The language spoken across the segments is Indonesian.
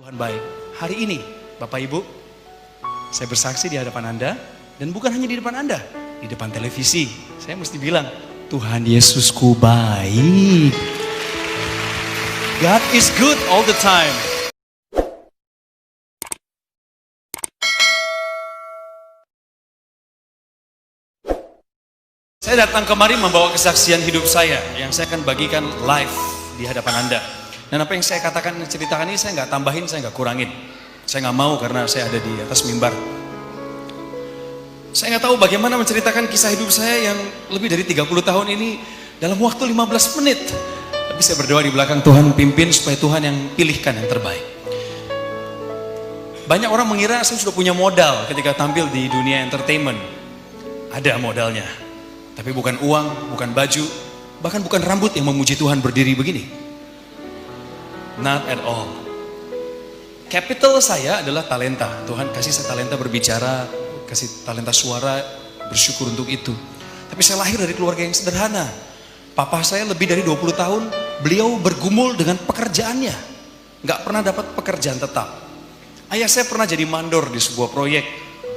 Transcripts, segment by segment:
Tuhan baik. Hari ini, Bapak Ibu, saya bersaksi di hadapan Anda, dan bukan hanya di depan Anda, di depan televisi. Saya mesti bilang, Tuhan Yesusku baik. God is good all the time. Saya datang kemari membawa kesaksian hidup saya yang saya akan bagikan live di hadapan Anda. Dan apa yang saya katakan, ceritakan ini saya nggak tambahin, saya nggak kurangin. Saya nggak mau karena saya ada di atas mimbar. Saya nggak tahu bagaimana menceritakan kisah hidup saya yang lebih dari 30 tahun ini dalam waktu 15 menit. Tapi saya berdoa di belakang, Tuhan pimpin supaya Tuhan yang pilihkan yang terbaik. Banyak orang mengira saya sudah punya modal ketika tampil di dunia entertainment. Ada modalnya. Tapi bukan uang, bukan baju, bahkan bukan rambut yang memuji Tuhan berdiri begini. Not at all. Capital saya adalah talenta. Tuhan kasih saya talenta berbicara, kasih talenta suara, bersyukur untuk itu. Tapi saya lahir dari keluarga yang sederhana. Papa saya lebih dari 20 tahun, beliau bergumul dengan pekerjaannya. Nggak pernah dapat pekerjaan tetap. Ayah saya pernah jadi mandor di sebuah proyek,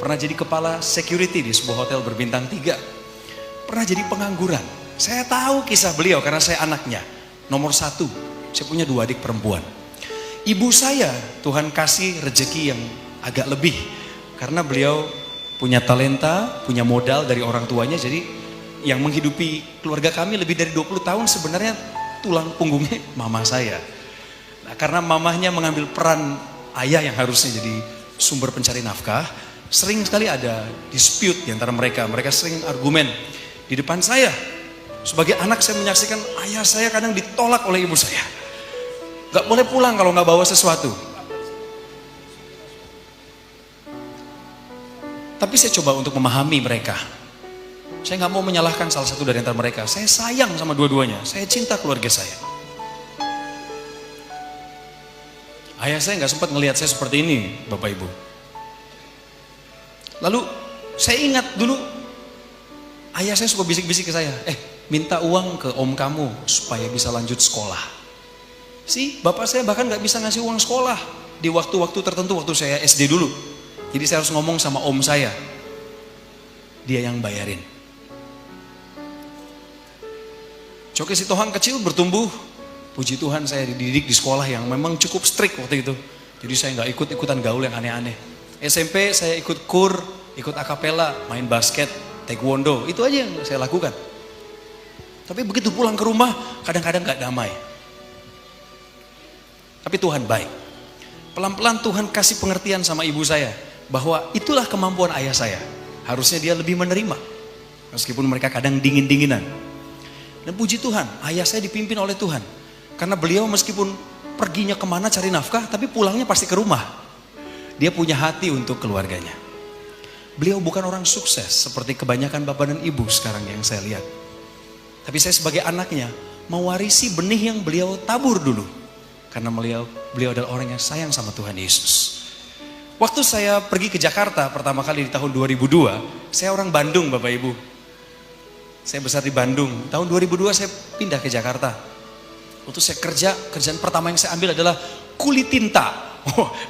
pernah jadi kepala security di sebuah hotel berbintang 3. Pernah jadi pengangguran. Saya tahu kisah beliau karena saya anaknya. Nomor 1, saya punya 2 adik perempuan. Ibu saya, Tuhan kasih rezeki yang agak lebih. Karena beliau punya talenta, punya modal dari orang tuanya. Jadi yang menghidupi keluarga kami lebih dari 20 tahun sebenarnya tulang punggungnya mama saya. Nah, karena mamahnya mengambil peran ayah yang harusnya jadi sumber pencari nafkah, sering sekali ada dispute di antara mereka. Mereka sering argumen. Di depan saya, sebagai anak saya menyaksikan ayah saya kadang ditolak oleh ibu saya. Gak boleh pulang kalau gak bawa sesuatu. Tapi saya coba untuk memahami mereka. Saya gak mau menyalahkan salah satu dari antara mereka. Saya sayang sama dua-duanya. Saya cinta keluarga saya. Ayah saya gak sempat ngelihat saya seperti ini, Bapak Ibu. Lalu saya ingat dulu, ayah saya suka bisik-bisik ke saya, minta uang ke om kamu supaya bisa lanjut sekolah. Bapak saya bahkan gak bisa ngasih uang sekolah di waktu-waktu tertentu, waktu saya SD dulu. Jadi saya harus ngomong sama om saya. Dia yang bayarin. Coke si Tohang kecil bertumbuh. Puji Tuhan saya dididik di sekolah yang memang cukup strict waktu itu. Jadi saya gak ikut-ikutan gaul yang aneh-aneh. SMP saya ikut kur, ikut akapela, main basket, taekwondo. Itu aja yang saya lakukan. Tapi begitu pulang ke rumah, kadang-kadang gak damai. Tapi Tuhan baik. Pelan-pelan Tuhan kasih pengertian sama ibu saya. Bahwa itulah kemampuan ayah saya. Harusnya dia lebih menerima. Meskipun mereka kadang dingin-dinginan. Dan puji Tuhan, ayah saya dipimpin oleh Tuhan. Karena beliau meskipun perginya kemana cari nafkah, tapi pulangnya pasti ke rumah. Dia punya hati untuk keluarganya. Beliau bukan orang sukses seperti kebanyakan bapak dan ibu sekarang yang saya lihat. Tapi saya sebagai anaknya mewarisi benih yang beliau tabur dulu. Karena beliau adalah orang yang sayang sama Tuhan Yesus. Waktu saya pergi ke Jakarta pertama kali di tahun 2002, saya orang Bandung Bapak Ibu. Saya besar di Bandung. Tahun 2002 saya pindah ke Jakarta. Waktu saya kerjaan pertama yang saya ambil adalah kuli tinta.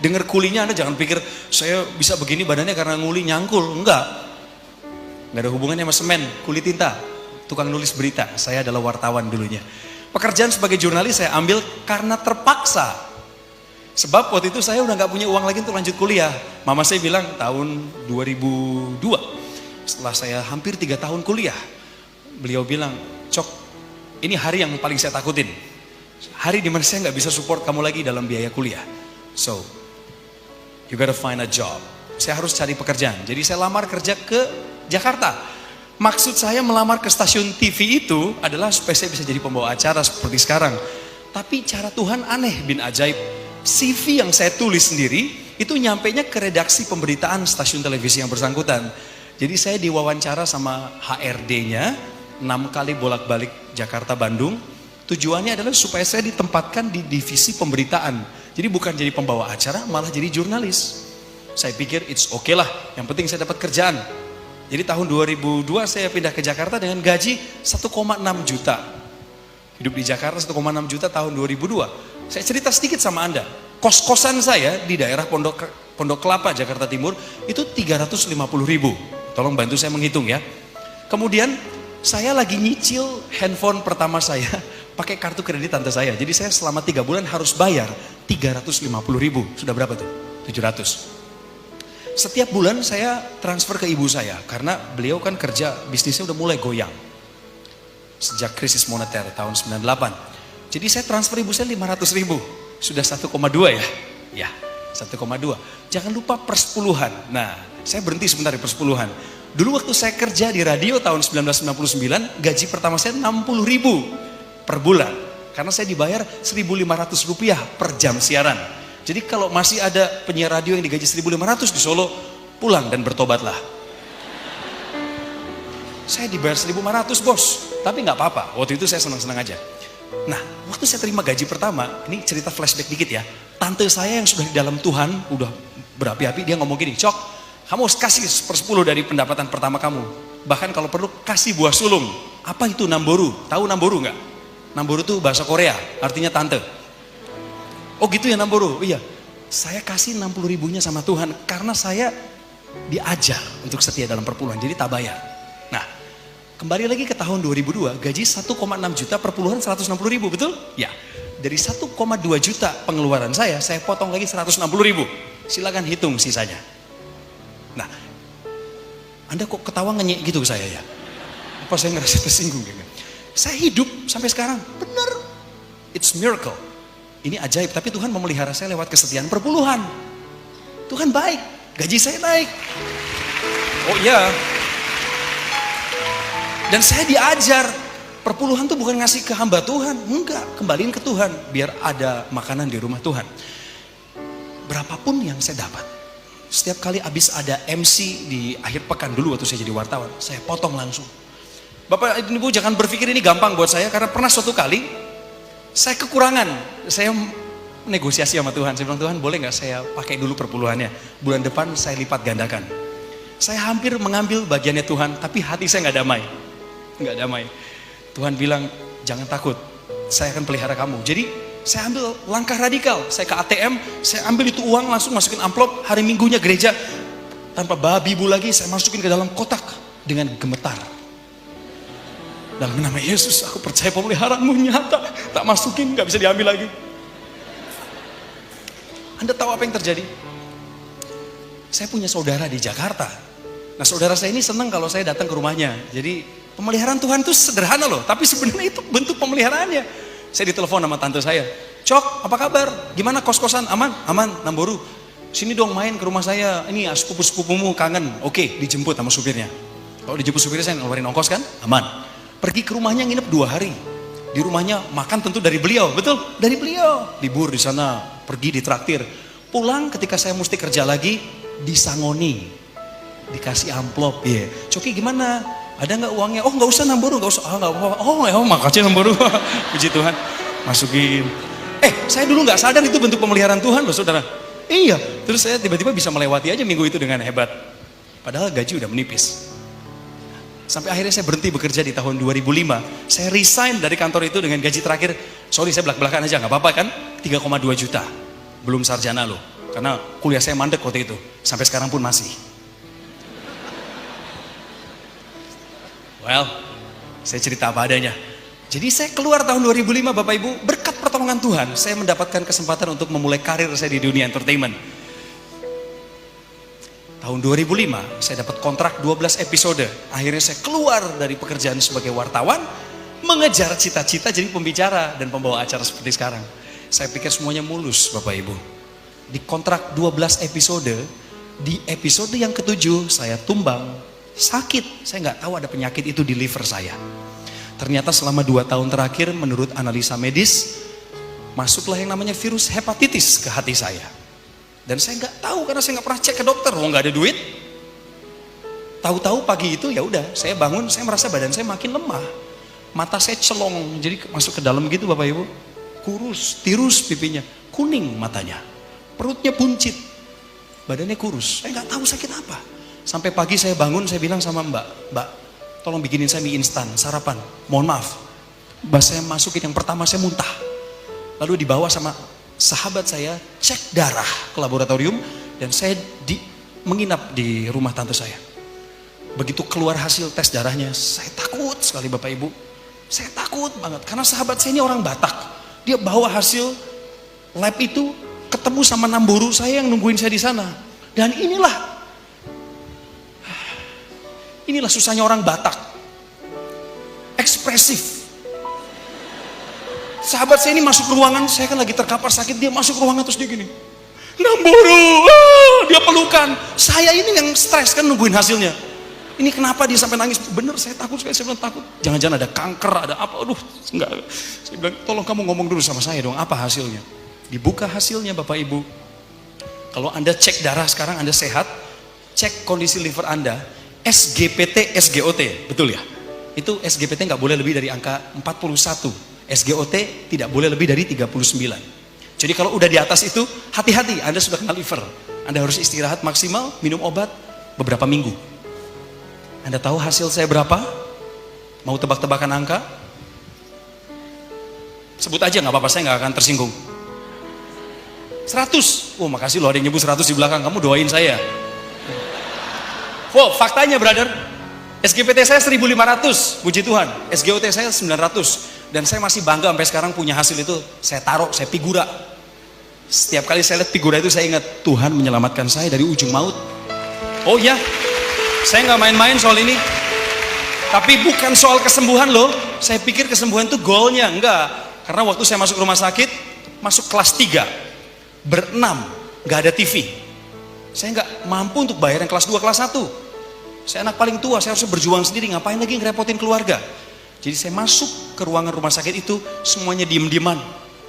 Dengar kulinya Anda jangan pikir saya bisa begini badannya karena nguli nyangkul. Enggak ada hubungannya sama semen, kuli tinta. Tukang nulis berita, saya adalah wartawan dulunya. Pekerjaan sebagai jurnalis saya ambil karena terpaksa. Sebab waktu itu saya udah gak punya uang lagi untuk lanjut kuliah. Mama saya bilang tahun 2002, setelah saya hampir 3 tahun kuliah, beliau bilang, Cok, ini hari yang paling saya takutin. Hari dimana saya gak bisa support kamu lagi dalam biaya kuliah. So, you gotta find a job. Saya harus cari pekerjaan. Jadi saya lamar kerja ke Jakarta. Maksud saya melamar ke stasiun TV itu adalah supaya saya bisa jadi pembawa acara seperti sekarang. Tapi cara Tuhan aneh bin ajaib. CV yang saya tulis sendiri itu nyampainya ke redaksi pemberitaan stasiun televisi yang bersangkutan. Jadi saya diwawancara sama HRD-nya 6 kali bolak-balik Jakarta Bandung. Tujuannya adalah supaya saya ditempatkan di divisi pemberitaan. Jadi bukan jadi pembawa acara, malah jadi jurnalis. Saya pikir it's okay lah, yang penting saya dapat kerjaan. Jadi tahun 2002 saya pindah ke Jakarta dengan gaji 1,6 juta. Hidup di Jakarta 1,6 juta tahun 2002. Saya cerita sedikit sama Anda. kos-kosan saya di daerah Pondok Kelapa, Jakarta Timur, itu 350.000. Tolong bantu saya menghitung ya. Kemudian saya lagi nyicil handphone pertama saya pakai kartu kredit tante saya. Jadi saya selama 3 bulan harus bayar 350.000. Sudah berapa tuh? 700. Setiap bulan saya transfer ke ibu saya karena beliau kan kerja, bisnisnya udah mulai goyang sejak krisis moneter tahun 98. Jadi saya transfer ibu saya 500.000. Sudah 1,2 ya? Ya, 1,2. Jangan lupa persepuluhan. Nah, saya berhenti sebentar di persepuluhan. Dulu waktu saya kerja di radio tahun 1999, gaji pertama saya 60.000 per bulan. Karena saya dibayar 1.500 rupiah per jam siaran. Jadi kalau masih ada penyiar radio yang digaji 1.500 di Solo, pulang dan bertobatlah. Saya dibayar 1.500 bos, tapi nggak apa-apa. Waktu itu saya senang-senang aja. Nah, waktu saya terima gaji pertama, ini cerita flashback dikit ya. Tante saya yang sudah di dalam Tuhan, udah berapi-api, dia ngomong gini, Cok, kamu harus kasih 1/10 dari pendapatan pertama kamu. Bahkan kalau perlu kasih buah sulung. Apa itu namboru? Tahu namboru nggak? Namboru itu bahasa Korea, artinya tante. Oh gitu ya namboru? Iya. Saya kasih 60.000-nya sama Tuhan karena saya diajar untuk setia dalam perpuluhan, jadi tak bayar. Nah, kembali lagi ke tahun 2002, gaji 1,6 juta per puluhan 160.000, betul? Ya. Dari 1,2 juta pengeluaran saya potong lagi 160.000. Silakan hitung sisanya. Nah, Anda kok ketawa ngenyek gitu ke saya ya? Apa saya ngerasa tersinggung? Saya hidup sampai sekarang, benar. It's miracle. Ini ajaib, tapi Tuhan memelihara saya lewat kesetiaan perpuluhan. Tuhan baik, gaji saya naik. Oh iya. Dan saya diajar, perpuluhan tuh bukan ngasih ke hamba Tuhan, enggak, kembaliin ke Tuhan, biar ada makanan di rumah Tuhan. Berapapun yang saya dapat, setiap kali habis ada MC di akhir pekan dulu waktu saya jadi wartawan, saya potong langsung. Bapak Ibu jangan berpikir ini gampang buat saya, karena pernah suatu kali, saya kekurangan, saya negosiasi sama Tuhan, saya bilang Tuhan boleh gak saya pakai dulu perpuluhannya, bulan depan saya lipat gandakan. Saya hampir mengambil bagiannya Tuhan, tapi hati saya gak damai. Nggak damai. Tuhan bilang jangan takut, saya akan pelihara kamu. Jadi saya ambil langkah radikal, saya ke ATM, saya ambil itu uang langsung masukin amplop, hari Minggunya gereja tanpa babi bu lagi, saya masukin ke dalam kotak dengan gemetar. Dalam nama Yesus aku percaya pemeliharaanmu nyata, tak masukin nggak bisa diambil lagi. Anda tahu apa yang terjadi? Saya punya saudara di Jakarta. Nah saudara saya ini senang kalau saya datang ke rumahnya. Jadi pemeliharaan Tuhan itu sederhana loh, tapi sebenarnya itu bentuk pemeliharaannya. Saya ditelepon sama tante saya, Cok, apa kabar? Gimana kos-kosan? Aman? Aman, Namboru. Sini dong main ke rumah saya. Ini sepupu-sepupumu kangen. Oke, dijemput sama supirnya. Kalau dijemput supirnya saya ngeluarin ongkos kan? Aman. Pergi ke rumahnya nginep 2 hari. Di rumahnya makan tentu dari beliau, betul? Dari beliau. Libur di sana, pergi ditraktir. Pulang ketika saya mesti kerja lagi, disangoni. Dikasih amplop. Iya. Coki gimana? Ada nggak uangnya? Oh nggak usah Namboru, nggak usah. Oh nggak apa-apa. Oh makasih Namboru. Puji Tuhan. Masukin. Saya dulu nggak sadar itu bentuk pemeliharaan Tuhan loh saudara. Iya. Terus saya tiba-tiba bisa melewati aja minggu itu dengan hebat. Padahal gaji udah menipis. Sampai akhirnya saya berhenti bekerja di tahun 2005. Saya resign dari kantor itu dengan gaji terakhir. Sorry saya belak-belakan aja nggak apa-apa kan? 3,2 juta. Belum sarjana loh. Karena kuliah saya mandek waktu itu. Sampai sekarang pun masih. Well, saya cerita apa adanya. Jadi saya keluar tahun 2005 Bapak Ibu, berkat pertolongan Tuhan, saya mendapatkan kesempatan untuk memulai karir saya di dunia entertainment. Tahun 2005, saya dapat kontrak 12 episode. Akhirnya saya keluar dari pekerjaan sebagai wartawan, mengejar cita-cita jadi pembicara dan pembawa acara seperti sekarang. Saya pikir semuanya mulus Bapak Ibu. Di kontrak 12 episode, di episode yang ke-7 saya tumbang. Sakit, saya nggak tahu ada penyakit itu di liver saya. Ternyata selama 2 tahun terakhir menurut analisa medis, masuklah yang namanya virus hepatitis ke hati saya. Dan saya nggak tahu karena saya nggak pernah cek ke dokter, nggak ada duit. Tahu-tahu pagi itu ya udah, saya bangun, saya merasa badan saya makin lemah. Mata saya celong, jadi masuk ke dalam gitu Bapak Ibu. Kurus, tirus pipinya, kuning matanya. Perutnya buncit, badannya kurus. Saya nggak tahu sakit apa. Sampai pagi saya bangun, saya bilang sama Mbak, tolong bikinin saya mie instan, sarapan. Mohon maaf, saya masukin yang pertama saya muntah. Lalu dibawa sama sahabat saya cek darah ke laboratorium dan saya menginap di rumah tante saya. Begitu keluar hasil tes darahnya, saya takut sekali Bapak Ibu. Saya takut banget karena sahabat saya ini orang Batak. Dia bawa hasil lab itu, ketemu sama namburu saya yang nungguin saya di sana. Dan inilah susahnya orang Batak. Ekspresif. Sahabat saya ini masuk ruangan, saya kan lagi terkapar sakit, dia masuk ruangan terus dia gini. Namburu, dia pelukan. Saya ini yang stres kan nungguin hasilnya. Ini kenapa dia sampai nangis? Bener, saya takut sekali, saya bilang takut. Jangan-jangan ada kanker, ada apa, aduh, enggak. Saya bilang, tolong kamu ngomong dulu sama saya dong, apa hasilnya? Dibuka hasilnya Bapak Ibu. Kalau Anda cek darah sekarang Anda sehat, cek kondisi liver Anda, SGPT, SGOT, betul ya? Itu SGPT nggak boleh lebih dari angka 41, SGOT tidak boleh lebih dari 39. Jadi kalau udah di atas itu, hati-hati, Anda sudah kena liver. Anda harus istirahat maksimal, minum obat beberapa minggu. Anda tahu hasil saya berapa? Mau tebak-tebakan angka? Sebut aja nggak apa-apa, saya nggak akan tersinggung. 100. Oh makasih loh ada yang nyebut 100 di belakang, kamu doain saya. Wow, faktanya brother, SGPT saya 1500, puji Tuhan. SGOT saya 900. Dan saya masih bangga sampai sekarang punya hasil itu. Saya taruh, saya figura. Setiap kali saya lihat figura itu saya ingat, Tuhan menyelamatkan saya dari ujung maut. Oh ya, saya nggak main-main soal ini. Tapi bukan soal kesembuhan loh. Saya pikir kesembuhan itu goalnya, enggak. Karena waktu saya masuk rumah sakit, masuk kelas 3, berenam, nggak ada TV. Saya nggak mampu untuk bayar yang kelas 2, kelas 1. Saya anak paling tua, saya harus berjuang sendiri, ngapain lagi ngerepotin keluarga. Jadi saya masuk ke ruangan rumah sakit itu, semuanya diem-dieman.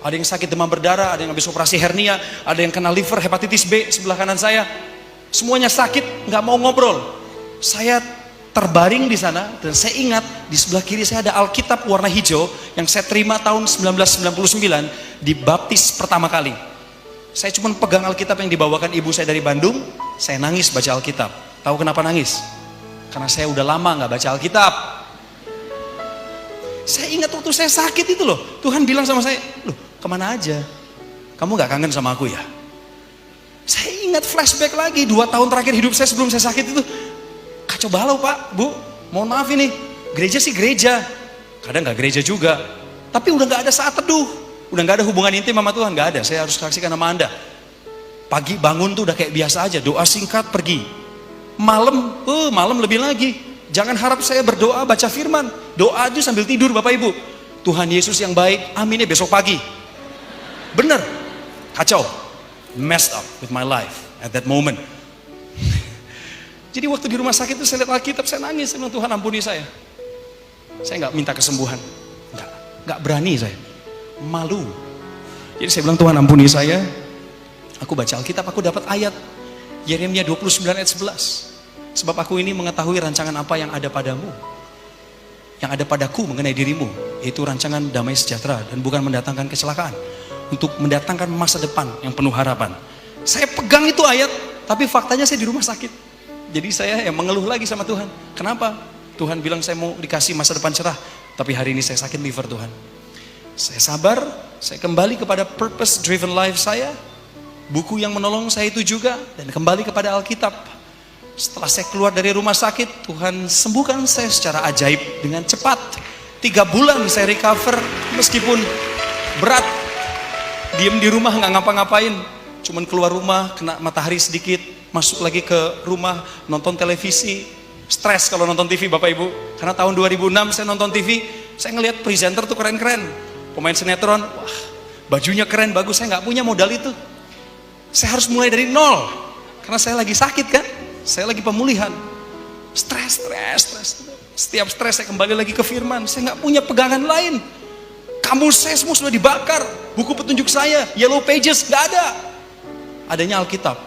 Ada yang sakit demam berdarah, ada yang habis operasi hernia, ada yang kena liver, hepatitis B sebelah kanan saya. Semuanya sakit, nggak mau ngobrol. Saya terbaring di sana dan saya ingat di sebelah kiri saya ada Alkitab warna hijau yang saya terima tahun 1999 dibaptis pertama kali. Saya cuma pegang Alkitab yang dibawakan ibu saya dari Bandung, saya nangis baca Alkitab. Tahu kenapa nangis? Karena saya udah lama nggak baca Alkitab. Saya ingat waktu saya sakit itu loh, Tuhan bilang sama saya, loh kemana aja? Kamu nggak kangen sama aku ya? Saya ingat flashback lagi 2 tahun terakhir hidup saya sebelum saya sakit itu kacau balau Pak, Bu. Mohon maaf ini, gereja sih gereja, kadang nggak gereja juga, tapi udah nggak ada saat teduh, udah nggak ada hubungan intim sama Tuhan, nggak ada. Saya harus saksikan sama Anda. Pagi bangun tuh udah kayak biasa aja, doa singkat pergi. Malam lebih lagi. Jangan harap saya berdoa baca firman, doa aja sambil tidur Bapak Ibu. Tuhan Yesus yang baik, aminnya besok pagi. Bener, kacau, messed up with my life at that moment. Jadi waktu di rumah sakit itu saya lihat Alkitab, saya nangis, saya bilang Tuhan ampuni saya. Saya nggak minta kesembuhan, nggak berani saya, malu. Jadi saya bilang Tuhan ampuni saya. Aku baca Alkitab, aku dapat ayat Yeremia 29 ayat 11. Sebab aku ini mengetahui rancangan apa yang ada padamu, yang ada padaku mengenai dirimu, yaitu rancangan damai sejahtera dan bukan mendatangkan kecelakaan, untuk mendatangkan masa depan yang penuh harapan. Saya pegang itu ayat, tapi faktanya saya di rumah sakit. Jadi saya yang mengeluh lagi sama Tuhan. Kenapa? Tuhan bilang saya mau dikasih masa depan cerah, tapi hari ini saya sakit liver Tuhan. Saya sabar, saya kembali kepada purpose driven life saya, buku yang menolong saya itu juga, dan kembali kepada Alkitab. Setelah saya keluar dari rumah sakit, Tuhan sembuhkan saya secara ajaib dengan cepat. 3 bulan saya recover, meskipun berat. Diem di rumah nggak ngapa-ngapain, cuman keluar rumah kena matahari sedikit, masuk lagi ke rumah nonton televisi. Stres kalau nonton TV Bapak Ibu, karena tahun 2006 saya nonton TV, saya ngelihat presenter tuh keren-keren, pemain sinetron, wah bajunya keren bagus. Saya nggak punya modal itu. Saya harus mulai dari nol, karena saya lagi sakit kan. Saya lagi pemulihan, stres. Setiap stres saya kembali lagi ke firman. Saya nggak punya pegangan lain. Kamus saya semua sudah dibakar. Buku petunjuk saya, Yellow Pages, nggak ada. Adanya Alkitab.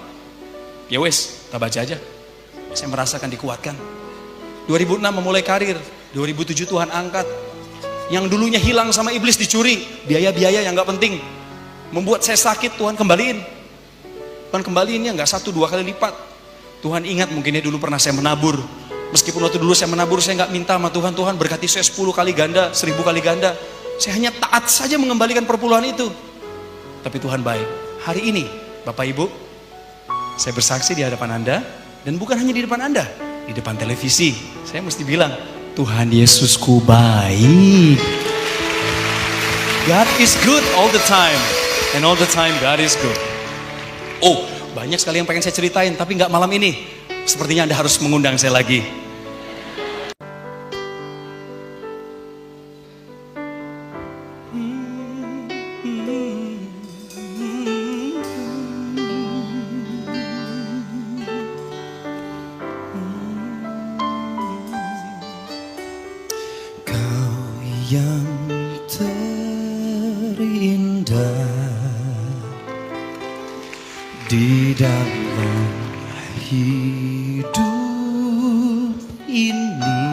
Ya wes, kita baca aja. Saya merasakan dikuatkan. 2006 memulai karir, 2007 Tuhan angkat. Yang dulunya hilang sama iblis dicuri, biaya-biaya yang nggak penting, membuat saya sakit, Tuhan kembaliin. Tuhan kembaliinnya nggak 1-2 kali lipat. Tuhan ingat mungkinnya dulu pernah saya menabur. Meskipun waktu dulu saya menabur, saya nggak minta sama Tuhan, Tuhan berkati saya 10 kali ganda, 1000 kali ganda. Saya hanya taat saja mengembalikan perpuluhan itu. Tapi Tuhan baik. Hari ini, Bapak Ibu, saya bersaksi di hadapan Anda, dan bukan hanya di depan Anda, di depan televisi. Saya mesti bilang, Tuhan Yesusku baik. God is good all the time. And all the time God is good. Oh, banyak sekali yang pengen saya ceritain, tapi nggak malam ini. Sepertinya Anda harus mengundang saya lagi. Yang terindah di dalam hidup ini,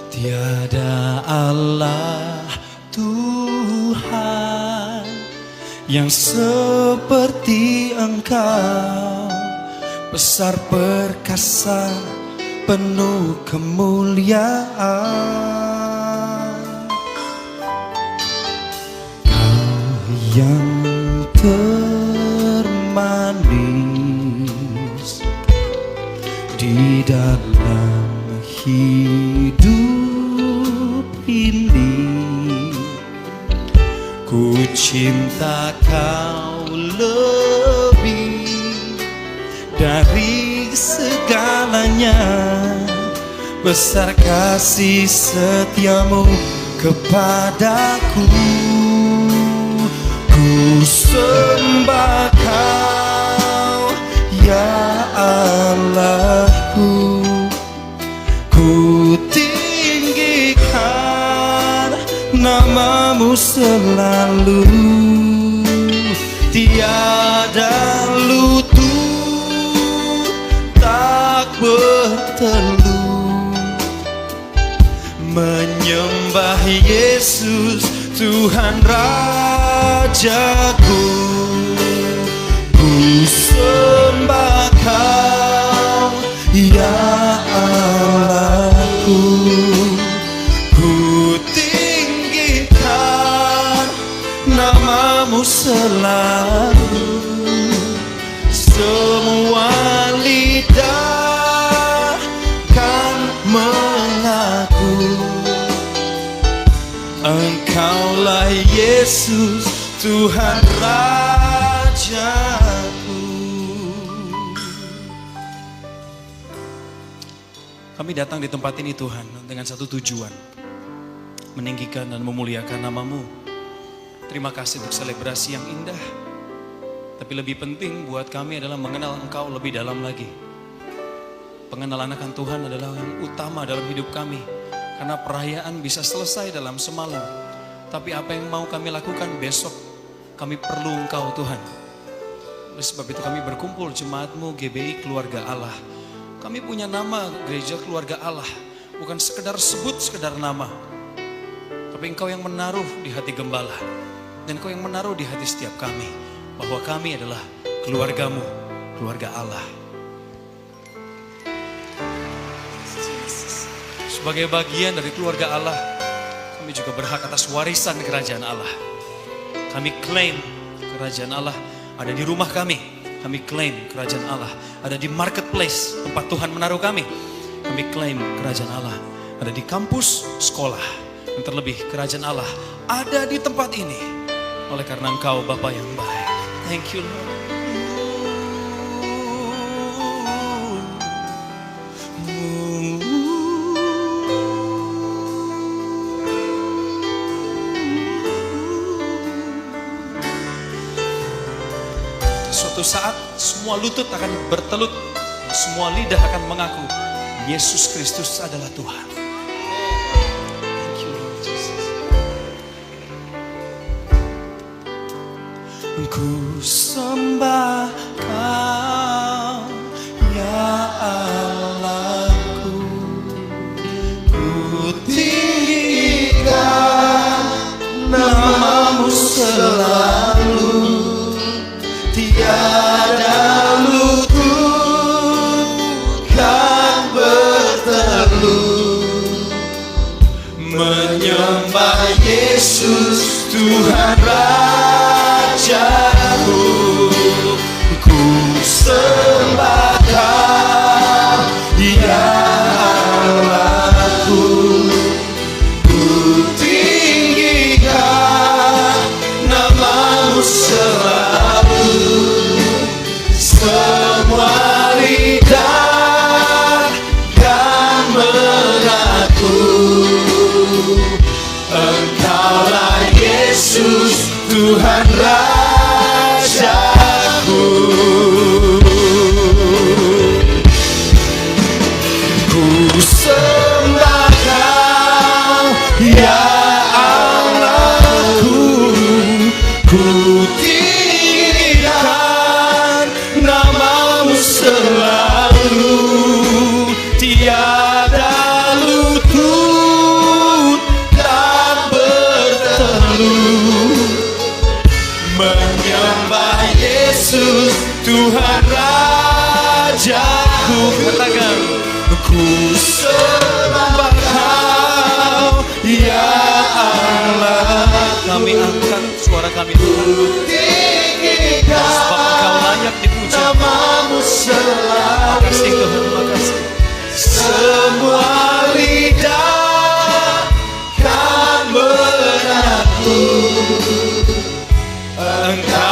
tiada Allah Tuhan yang seperti Engkau, besar perkasa, penuh kemuliaan. Kau yang termanis di dalam hidup ini, ku cinta Kau lebih dari segalanya. Besar kasih setiamu kepadaku, ku sembah Kau ya Allahku, ku tinggikan namamu selalu, tiada lutut tak bertelut menyembah Yesus Tuhan Rajaku. Ku sembah Kau ya Allahku, ku tinggikan namamu selalu, semua lidah kan mengaku Engkaulah Yesus Tuhan Rajaku. Kami datang di tempat ini Tuhan dengan satu tujuan, meninggikan dan memuliakan nama-Mu. Terima kasih untuk selebrasi yang indah. Tapi lebih penting buat kami adalah mengenal Engkau lebih dalam lagi. Pengenalan akan Tuhan adalah yang utama dalam hidup kami. Karena perayaan bisa selesai dalam semalam. Tapi apa yang mau kami lakukan besok, kami perlu Engkau Tuhan. Oleh sebab itu kami berkumpul jemaat-Mu GBI Keluarga Allah. Kami punya nama Gereja Keluarga Allah. Bukan sekedar sebut sekedar nama. Tapi Engkau yang menaruh di hati gembala. Dan Engkau yang menaruh di hati setiap kami. Bahwa kami adalah keluarga-Mu, keluarga Allah. Sebagai bagian dari keluarga Allah, kami juga berhak atas warisan kerajaan Allah. Kami klaim kerajaan Allah ada di rumah kami. Kami klaim kerajaan Allah ada di marketplace, tempat Tuhan menaruh kami. Kami klaim kerajaan Allah ada di kampus, sekolah. Dan terlebih kerajaan Allah ada di tempat ini. Oleh karena Engkau Bapa yang baik. Thank you Lord. Suatu saat semua lutut akan bertelut, semua lidah akan mengaku Yesus Kristus adalah Tuhan. Thank you Lord Jesus. Ku sembah Kau ya Allahku, ku tinggikan namamu selalu, tiada lutut kan bertelut menyembah Yesus Tuhan Raja. Tuhan Rajaku. Ku sembah Kau, ya Allahku. Ku tinggikan namamu selalu. Tiada lutut tak bertelut menyembah Yesus Tuhan Rajaku. Katakan, ku sembah Kau, ya Allah. Kami angkat suara kami Tuhan, sebab Engkau layak dipuja. Namamu selalu. Terima kasih Tuhan, terima kasih. Semua lidah kan mengaku Engkau